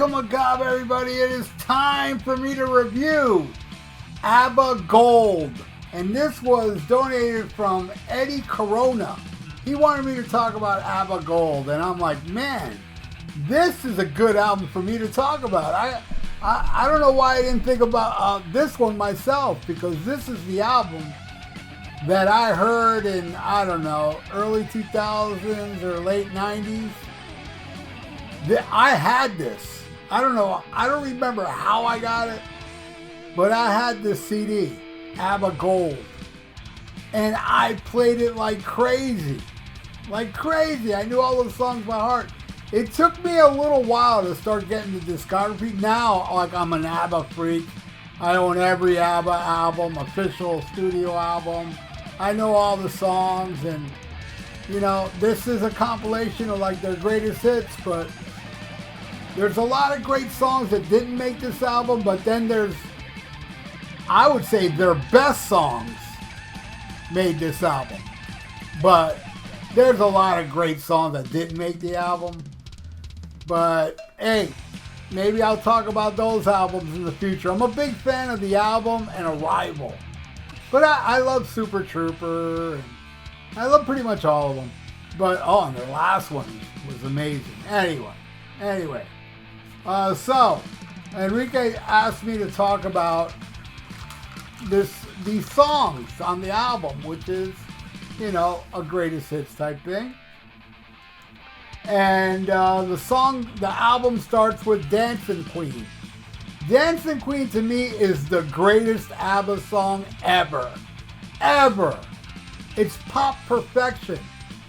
Welcome again, everybody. It is time for me to review ABBA Gold. And this was donated from Eddie Corona. He wanted me to talk about ABBA Gold. And I'm like, man, this is a good album for me to talk about. I don't know why I didn't think about this one myself, because this is the album that I heard in, I don't know, early 2000s or late 90s. I had this. I don't know. I don't remember how I got it, but I had this CD, ABBA Gold, and I played it like crazy. Like crazy. I knew all the songs by heart. It took me a little while to start getting the discography. Now, like, I'm an ABBA freak. I own every ABBA album, official studio album. I know all the songs, and, you know, this is a compilation of, like, their greatest hits, but there's a lot of great songs that didn't make this album, but then there's, I would say, their best songs made this album. But there's a lot of great songs that didn't make the album. But, hey, maybe I'll talk about those albums in the future. I'm a big fan of the album and Arrival. But I love Super Trooper. And I love pretty much all of them. But, oh, and their last one was amazing. Anyway. So, Enrique asked me to talk about these songs on the album, which is, you know, a greatest hits type thing. And the album starts with Dancing Queen. Dancing Queen to me is the greatest ABBA song ever. Ever. It's pop perfection.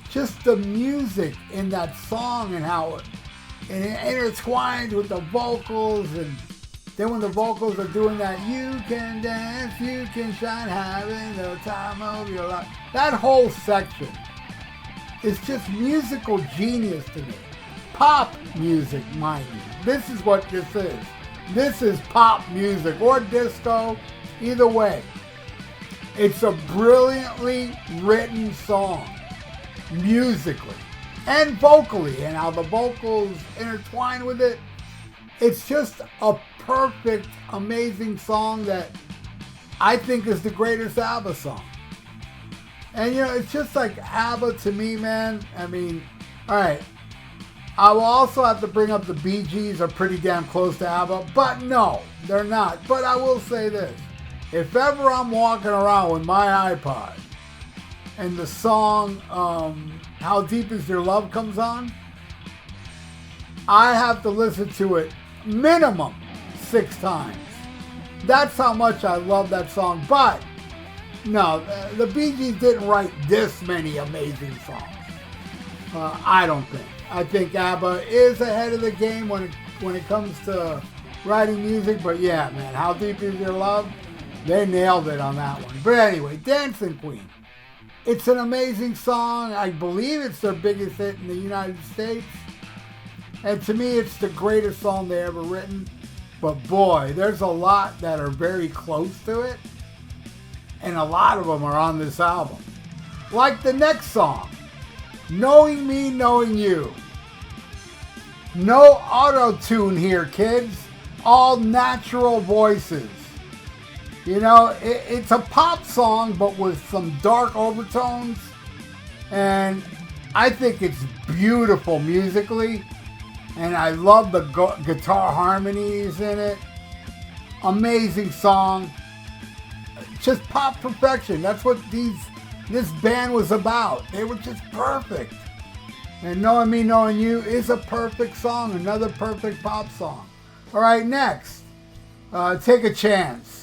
Just the music in that song and how it intertwined with the vocals, and then when the vocals are doing that, you can dance, you can shine, having the time of your life. That whole section is just musical genius to me. Pop music, mind you. This is what this is. This is pop music or disco, either way. It's a brilliantly written song, musically and vocally, and how the vocals intertwine with it. It's just a perfect, amazing song that I think is the greatest ABBA song. And, you know, it's just like ABBA to me, man. I mean, all right, I will also have to bring up the Bee Gees are pretty damn close to ABBA, but no, they're not. But I will say this. If ever I'm walking around with my iPod and the song How Deep Is Your Love comes on, I have to listen to it minimum 6 times. That's how much I love that song. But no, the Bee Gees didn't write this many amazing songs. I don't think. I think ABBA is ahead of the game when it comes to writing music. But yeah, man, How Deep Is Your Love? They nailed it on that one. But anyway, Dancing Queen. It's an amazing song. I believe it's their biggest hit in the United States. And to me, it's the greatest song they ever written. But boy, there's a lot that are very close to it. And a lot of them are on this album. Like the next song, Knowing Me, Knowing You. No auto-tune here, kids. All natural voices. You know, it's a pop song, but with some dark overtones. And I think it's beautiful musically. And I love the guitar harmonies in it. Amazing song. Just pop perfection. That's what this band was about. They were just perfect. And Knowing Me, Knowing You is a perfect song. Another perfect pop song. All right, next. Take a Chance.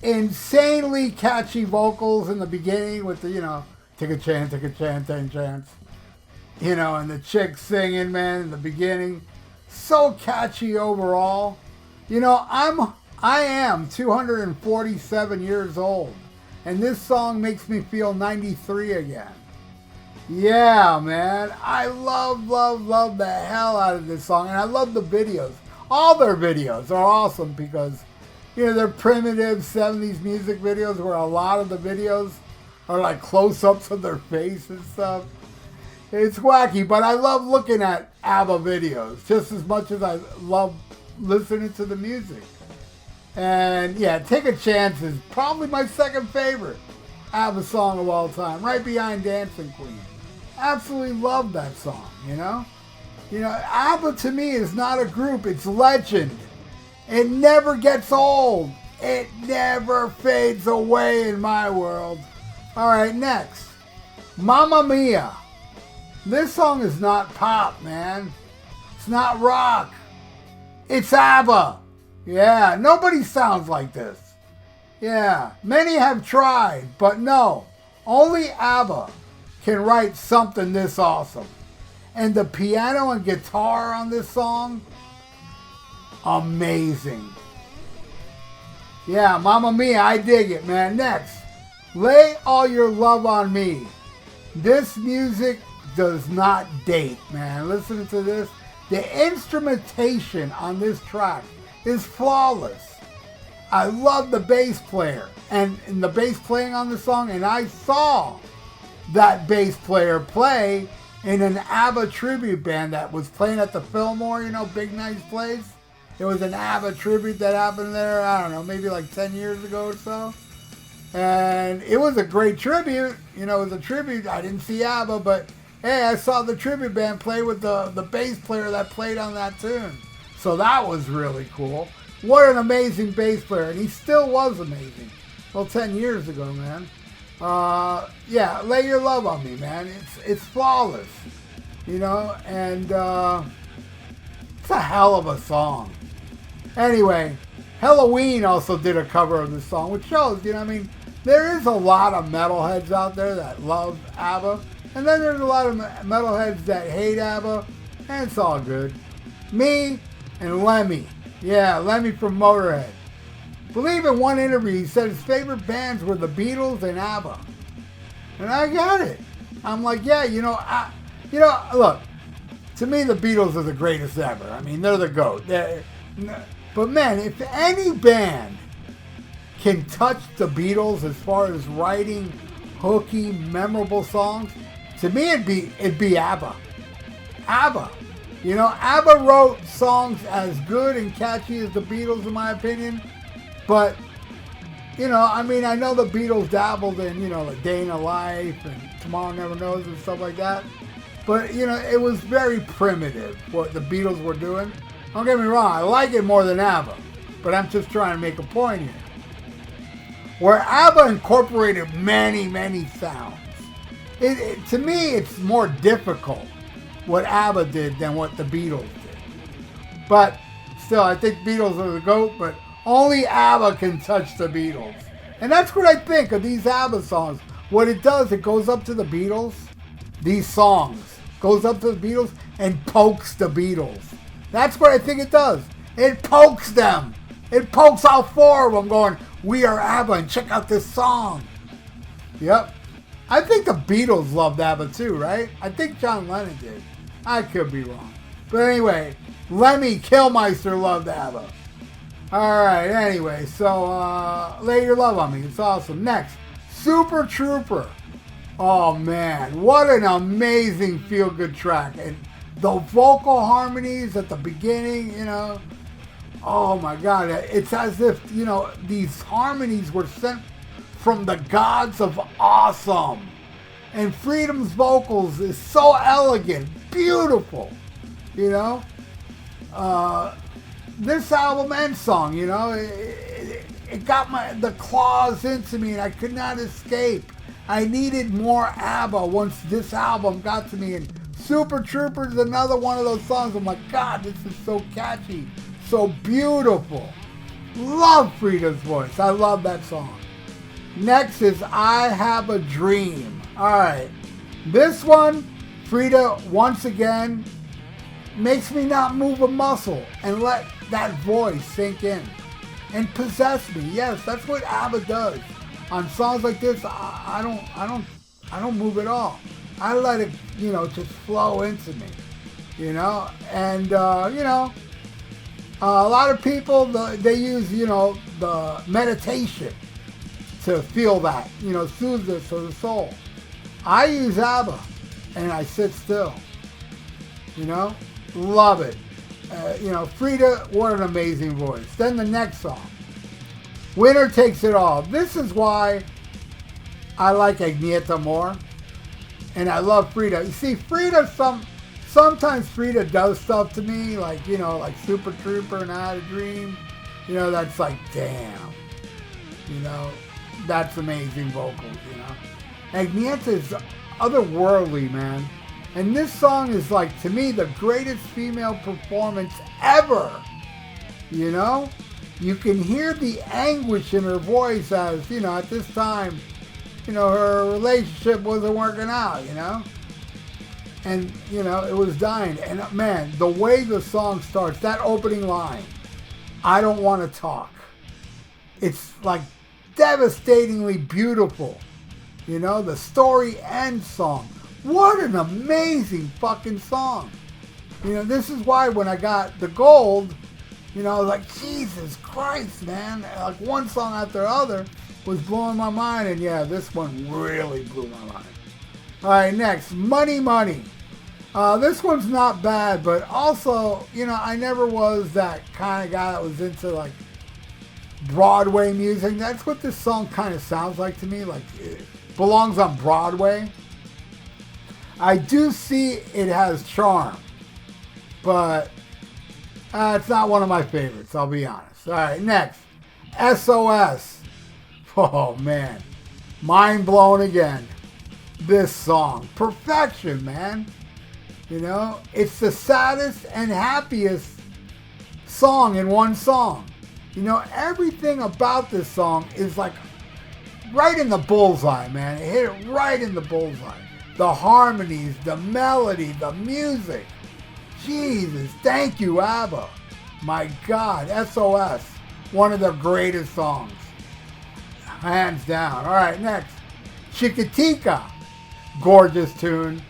Insanely catchy vocals in the beginning with the, you know, take a chance, take a chance, take a chance. You know, and the chick singing, man, in the beginning. So catchy overall. You know, I am 247 years old. And this song makes me feel 93 again. Yeah, man. I love the hell out of this song. And I love the videos. All their videos are awesome because, you know, they're primitive 70s music videos where a lot of the videos are like close-ups of their face and stuff. It's wacky, but I love looking at ABBA videos just as much as I love listening to the music. And yeah, Take a Chance is probably my second favorite ABBA song of all time, right behind Dancing Queen. Absolutely love that song, you know? You know, ABBA to me is not a group, it's legend. It never gets old. It never fades away in my world. All right, next. Mamma Mia. This song is not pop, man. It's not rock. It's ABBA. Yeah, nobody sounds like this. Yeah, many have tried, but no. Only ABBA can write something this awesome. And the piano and guitar on this song, amazing. Yeah, Mamma Mia, I dig it, man. Next, Lay All Your Love on Me. This music does not date, man. Listen to this. The instrumentation on this track is flawless. I love the bass player and the bass playing on the song, and I saw that bass player play in an ABBA tribute band that was playing at the Fillmore, you know, big nice place. It was an ABBA tribute that happened there, I don't know, maybe like 10 years ago or so. And it was a great tribute. You know, it was a tribute. I didn't see ABBA, but hey, I saw the tribute band play with the bass player that played on that tune. So that was really cool. What an amazing bass player. And he still was amazing. Well, 10 years ago, man. Yeah, Lay Your Love on Me, man. It's flawless. You know, and it's a hell of a song. Anyway, Halloween also did a cover of this song, which shows, you know, I mean, there is a lot of metalheads out there that love ABBA, and then there's a lot of metalheads that hate ABBA, and it's all good. Me and Lemmy. Yeah, Lemmy from Motorhead. Believe in one interview, he said his favorite bands were the Beatles and ABBA. And I got it. I'm like, yeah, you know, look, to me the Beatles are the greatest ever. I mean, they're the GOAT. But man, if any band can touch the Beatles as far as writing hooky, memorable songs, to me it'd be ABBA. ABBA. You know, ABBA wrote songs as good and catchy as the Beatles, in my opinion. But, you know, I mean, I know the Beatles dabbled in, you know, A Day in a Life and Tomorrow Never Knows and stuff like that. But, you know, it was very primitive what the Beatles were doing. Don't get me wrong, I like it more than ABBA. But I'm just trying to make a point here. Where ABBA incorporated many, many sounds. To me, it's more difficult what ABBA did than what the Beatles did. But still, I think Beatles are the GOAT, but only ABBA can touch the Beatles. And that's what I think of these ABBA songs. What it does, it goes up to the Beatles, these songs, goes up to the Beatles and pokes the Beatles. That's what I think it does. It pokes them. It pokes all four of them going, we are ABBA and check out this song. Yep. I think the Beatles loved ABBA too, right? I think John Lennon did. I could be wrong. But anyway, Lemmy Kilmister loved ABBA. Alright, anyway, so Lay Your Love on Me. It's awesome. Next, Super Trooper. Oh man, what an amazing feel-good track. And the vocal harmonies at the beginning, you know, oh my God, it's as if, you know, these harmonies were sent from the gods of awesome. And Freedom's vocals is so elegant, beautiful, you know. This album and song, you know, it got the claws into me and I could not escape. I needed more ABBA once this album got to me, and Super Trooper is another one of those songs. I'm like, God, this is so catchy, so beautiful. Love Frida's voice. I love that song. Next is I Have a Dream. All right, this one, Frida, once again, makes me not move a muscle and let that voice sink in and possess me. Yes, that's what ABBA does. On songs like this, I don't move at all. I let it, you know, just flow into me, you know. And you know, a lot of people they use, you know, the meditation to feel that, you know, soothe this to the soul. I use ABBA. and I sit still. You know, love it. You know, Frida, what an amazing voice. Then the next song, Winner Takes It All. This is why I like Agnieszka more, and I love Frida. You see, Frida, sometimes Frida does stuff to me, like, you know, like Super Trooper and I Had a Dream. You know, that's like, damn. You know, that's amazing vocals, you know. Agnieszka is otherworldly, man. And this song is, like, to me, the greatest female performance ever. You know? You can hear the anguish in her voice as, you know, at this time, you know, her relationship wasn't working out, you know? And, you know, it was dying. And, man, the way the song starts, that opening line, I don't want to talk. It's, like, devastatingly beautiful. You know, the story and song. What an amazing fucking song. You know, this is why when I got the gold, you know, I was like, Jesus Christ, man. Like, one song after the other was blowing my mind. And, yeah, this one really blew my mind. All right, next, Money Money. This one's not bad, but also, you know, I never was that kind of guy that was into, like, Broadway music. That's what this song kind of sounds like to me. Like, it belongs on Broadway. I do see it has charm, but it's not one of my favorites, I'll be honest. All right, next, SOS. Oh, man. Mind blown again. This song. Perfection, man. You know, it's the saddest and happiest song in one song. You know, everything about this song is like right in the bullseye, man. It hit it right in the bullseye. The harmonies, the melody, the music. Jesus, thank you, ABBA. My God, SOS. One of their greatest songs. Hands down. All right, next. Chiquitica. Gorgeous tune.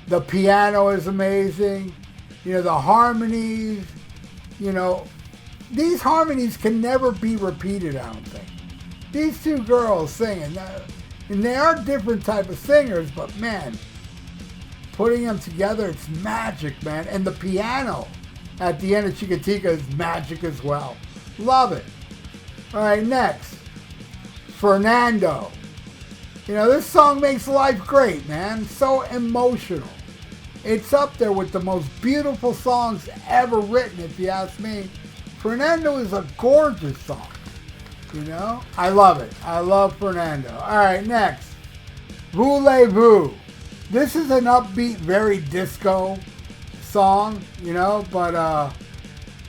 The piano is amazing. You know, the harmonies. You know, these harmonies can never be repeated, I don't think. These two girls singing. And they are different type of singers, but man, putting them together, it's magic, man. And the piano at the end of Chiquitica is magic as well. Love it. All right, next. Fernando. You know, this song makes life great, man. So emotional. It's up there with the most beautiful songs ever written, if you ask me. Fernando is a gorgeous song. You know, I love it. I love Fernando. All right, next. Voulez-vous. This is an upbeat, very disco song, you know, but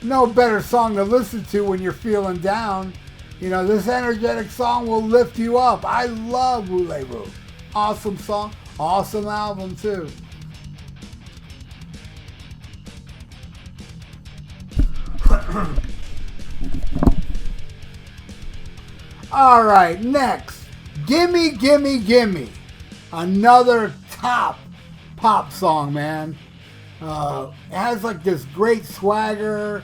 no better song to listen to when you're feeling down. You know, this energetic song will lift you up. I love Voulez-vous. Awesome song. Awesome album, too. All right, next, Gimme, Gimme, Gimme. Another top pop song, man. It has like this great swagger,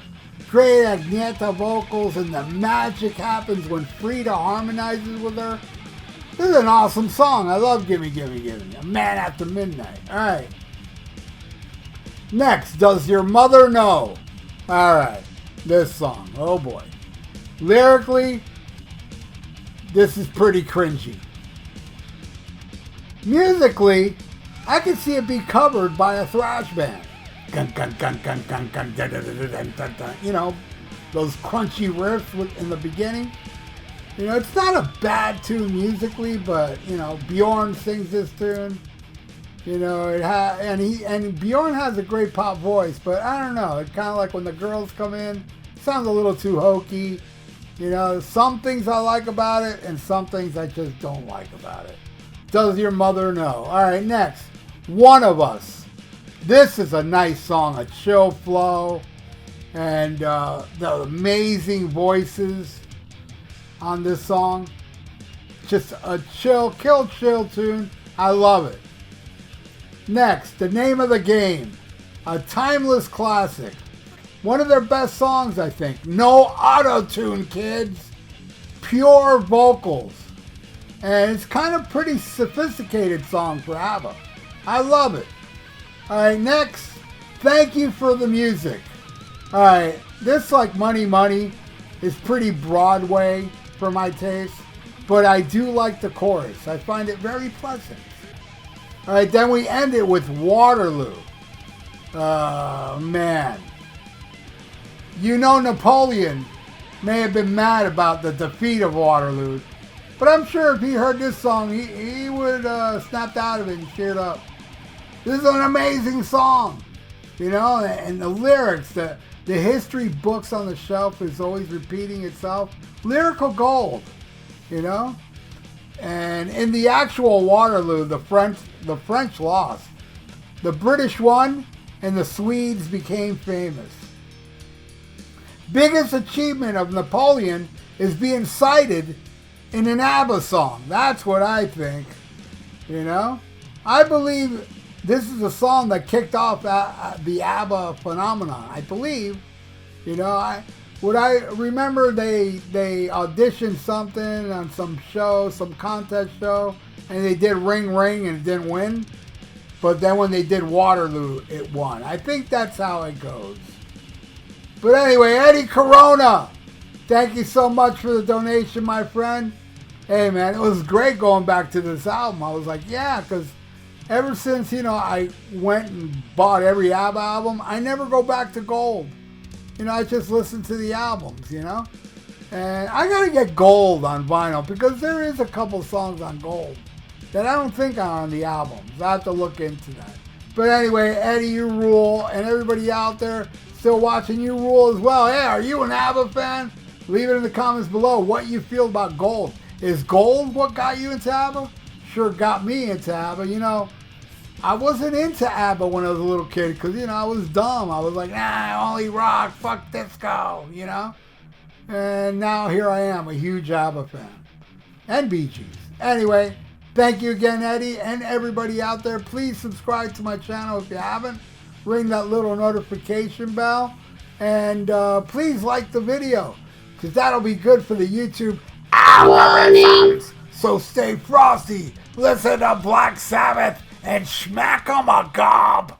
great Agnieszka vocals, and the magic happens when Frida harmonizes with her. This is an awesome song. I love Gimme, Gimme, Gimme. A Man After Midnight. All right. Next, Does Your Mother Know? All right, this song. Oh, boy. Lyrically, this is pretty cringy. Musically, I could see it be covered by a thrash band. Gun, gun, gun, gun, gun, gun, dun, dun, dun, dun, dun, dun. You know, those crunchy riffs in the beginning. You know, it's not a bad tune musically, but, you know, Bjorn sings this tune. You know, and Bjorn has a great pop voice, but I don't know. It's kind of like when the girls come in, it sounds a little too hokey. You know, some things I like about it, and some things I just don't like about it. Does Your Mother Know? All right, next. One of Us. This is a nice song, a chill flow, and the amazing voices on this song. Just a chill tune. I love it. Next, The Name of the Game. A timeless classic. One of their best songs, I think. No auto-tune, kids. Pure vocals. And it's kind of pretty sophisticated song for ABBA. I love it. All right, next, thank you for the music. All right, this like Money Money is pretty Broadway for my taste, but I do like the chorus. I find it very pleasant. All right, then we end it with Waterloo. Man. You know Napoleon may have been mad about the defeat of Waterloo, but I'm sure if he heard this song, he would have snapped out of it and cheered up. This is an amazing song, you know, and the lyrics, the history books on the shelf is always repeating itself. Lyrical gold, you know? And in the actual Waterloo, the French lost. The British won, and the Swedes became famous. Biggest achievement of Napoleon is being cited in an ABBA song. That's what I think, you know? I believe this is a song that kicked off the ABBA phenomenon. I believe, you know, I remember they auditioned something on some show, some contest show, and they did Ring Ring and it didn't win. But then when they did Waterloo, it won. I think that's how it goes. But anyway, Eddie Corona, thank you so much for the donation, my friend. Hey, man, it was great going back to this album. I was like, yeah, because ever since, you know, I went and bought every ABBA album, I never go back to Gold. You know, I just listen to the albums, you know. And I got to get Gold on vinyl because there is a couple songs on Gold that I don't think are on the albums. I have to look into that. But anyway, Eddie, you rule. And everybody out there still watching, you rule as well. Hey, are you an ABBA fan? Leave it in the comments below what you feel about Gold. Is Gold what got you into ABBA? Sure got me into ABBA. You know, I wasn't into ABBA when I was a little kid because, you know, I was dumb. I was like, nah, only rock, fuck disco, you know? And now here I am, a huge ABBA fan. And Bee Gees. Anyway, thank you again, Eddie, and everybody out there. Please subscribe to my channel if you haven't. Ring that little notification bell. And please like the video, because that'll be good for the YouTube algorithms. So stay frosty, listen to Black Sabbath, and smack 'em a gob.